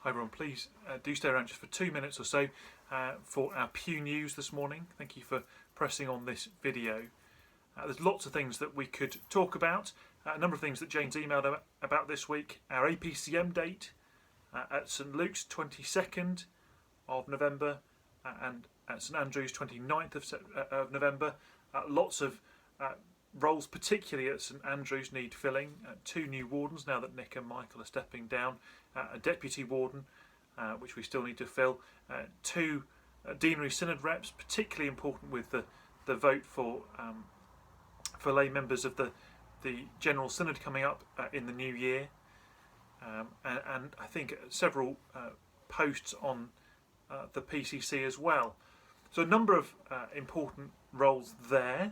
Hi everyone, please do stay around just for 2 minutes or so for our Pew News this morning. Thank you for pressing on this video. There's lots of things that we could talk about. A number of things that Jane's emailed about this week. Our APCM date at St Luke's 22nd of November and at St Andrew's 29th of November. Lots of roles, particularly at St Andrews, need filling. 2 new wardens now that Nick and Michael are stepping down. A deputy warden, which we still need to fill. 2 deanery synod reps, particularly important with the vote for lay members of the general synod coming up in the new year. And I think several posts on the PCC as well. So a number of important roles there.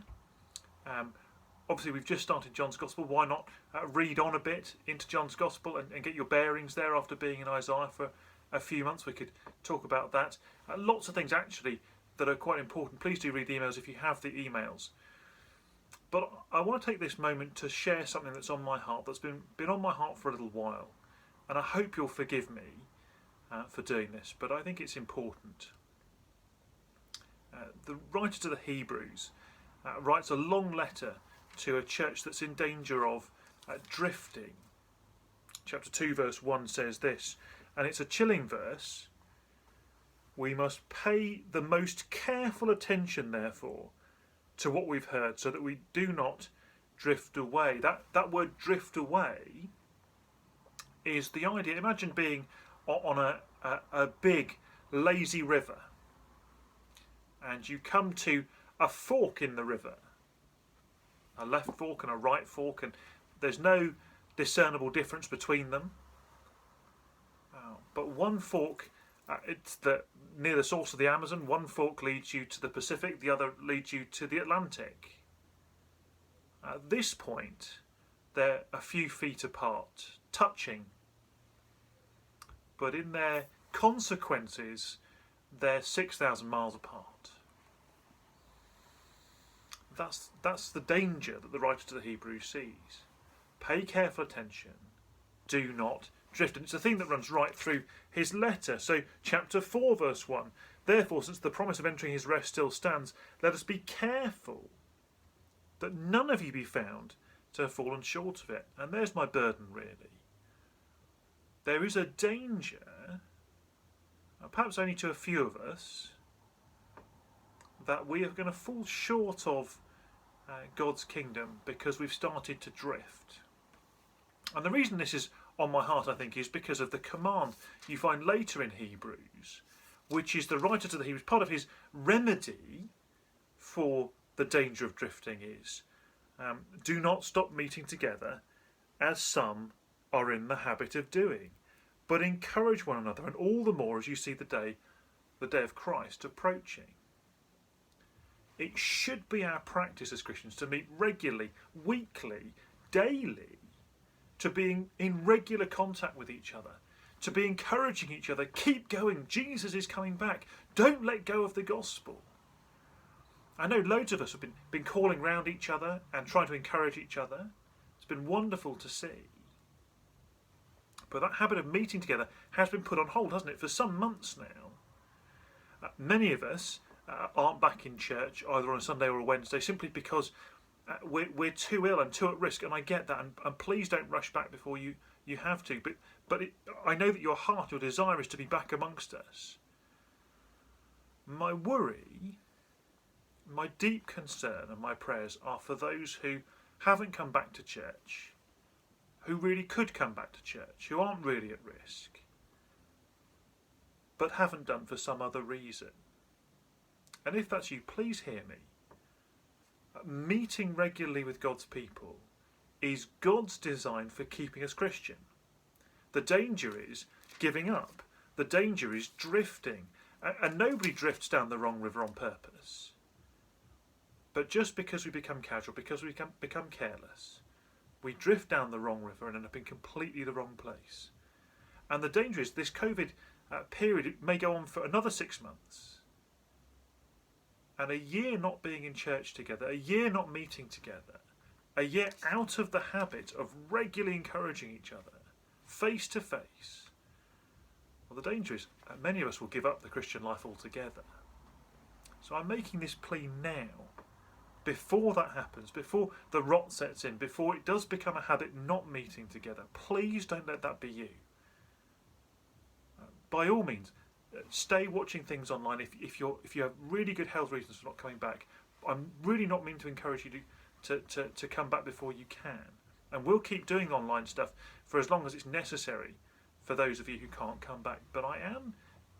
Obviously, we've just started John's Gospel. Why not read on a bit into John's Gospel and get your bearings there after being in Isaiah for a few months? We could talk about that. Lots of things actually that are quite important. Please do read the emails if you have the emails. But I want to take this moment to share something that's on my heart, that's been on my heart for a little while. And I hope you'll forgive me for doing this, but I think it's important. The writer to the Hebrews writes a long letter to a church that's in danger of drifting. Chapter 2 verse 1 says this, and it's a chilling verse. We must pay the most careful attention, therefore, to what we've heard, so that we do not drift away. That word drift away is the idea. Imagine being on a big lazy river and you come to a fork in the river, a left fork and a right fork, and there's no discernible difference between them. But one fork, it's near the source of the Amazon. One fork leads you to the Pacific, the other leads you to the Atlantic. At this point, they're a few feet apart, touching. But in their consequences, they're 6,000 miles apart. That's the danger that the writer to the Hebrews sees. Pay careful attention. Do not drift. And it's a theme that runs right through his letter. So chapter 4 verse 1. Therefore, since the promise of entering his rest still stands, let us be careful that none of you be found to have fallen short of it. And there's my burden, really. There is a danger, perhaps only to a few of us, that we are going to fall short of God's kingdom because we've started to drift. And the reason this is on my heart, I think, is because of the command you find later in Hebrews, which is the writer to the Hebrews, part of his remedy for the danger of drifting is, do not stop meeting together as some are in the habit of doing, but encourage one another, and all the more as you see the day of Christ approaching. It should be our practice as Christians to meet regularly, weekly, daily, to be in regular contact with each other, to be encouraging each other. Keep going, Jesus is coming back. Don't let go of the gospel. I know loads of us have been calling round each other and trying to encourage each other. It's been wonderful to see. But that habit of meeting together has been put on hold, hasn't it, for some months now. Many of us aren't back in church either on a Sunday or a Wednesday simply because we're too ill and too at risk, and I get that, and please don't rush back before you have to, but I know that your heart, your desire is to be back amongst us. My worry, my deep concern and my prayers are for those who haven't come back to church, who really could come back to church, who aren't really at risk, but haven't done for some other reason. And if that's you, please hear me. Meeting regularly with God's people is God's design for keeping us Christian. The danger is giving up. The danger is drifting. And nobody drifts down the wrong river on purpose. But just because we become casual, because we become careless, we drift down the wrong river and end up in completely the wrong place. And the danger is this COVID period may go on for another 6 months. And a year not being in church together, a year not meeting together, a year out of the habit of regularly encouraging each other, face to face, Well, the danger is many of us will give up the Christian life altogether. So I'm making this plea now, before that happens, before the rot sets in, before it does become a habit not meeting together. Please don't let that be you. By all means, stay watching things online if you have really good health reasons for not coming back. I'm really not meaning to encourage you to come back before you can. And we'll keep doing online stuff for as long as it's necessary for those of you who can't come back. But I am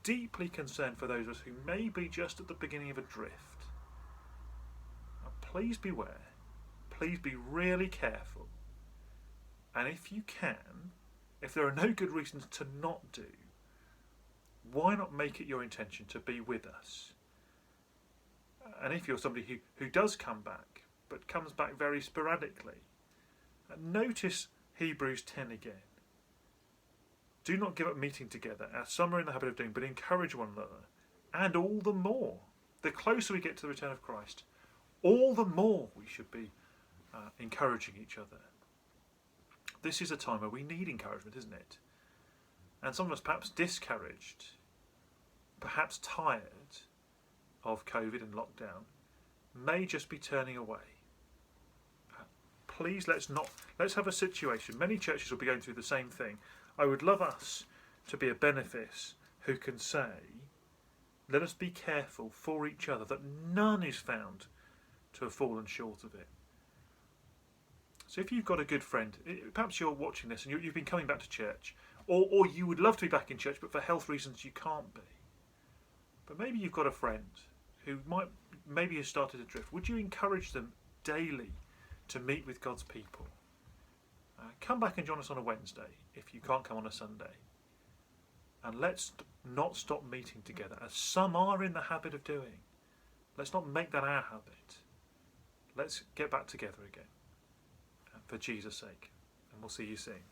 deeply concerned for those of us who may be just at the beginning of a drift. Now, please beware. Please be really careful. And if you can, if there are no good reasons to not do, why not make it your intention to be with us? And if you're somebody who does come back, but comes back very sporadically, notice Hebrews 10 again. Do not give up meeting together, as some are in the habit of doing, but encourage one another. And all the more, the closer we get to the return of Christ, all the more we should be encouraging each other. This is a time where we need encouragement, isn't it? And some of us perhaps discouraged, perhaps tired of COVID and lockdown, may just be turning away. Please let's have a situation. Many churches will be going through the same thing. I would love us to be a benefice who can say, let us be careful for each other that none is found to have fallen short of it. So if you've got a good friend, perhaps you're watching this and you've been coming back to church, or you would love to be back in church, but for health reasons you can't be. But maybe you've got a friend who maybe has started to drift. Would you encourage them daily to meet with God's people? Come back and join us on a Wednesday if you can't come on a Sunday. And let's not stop meeting together, as some are in the habit of doing. Let's not make that our habit. Let's get back together again, for Jesus' sake. And we'll see you soon.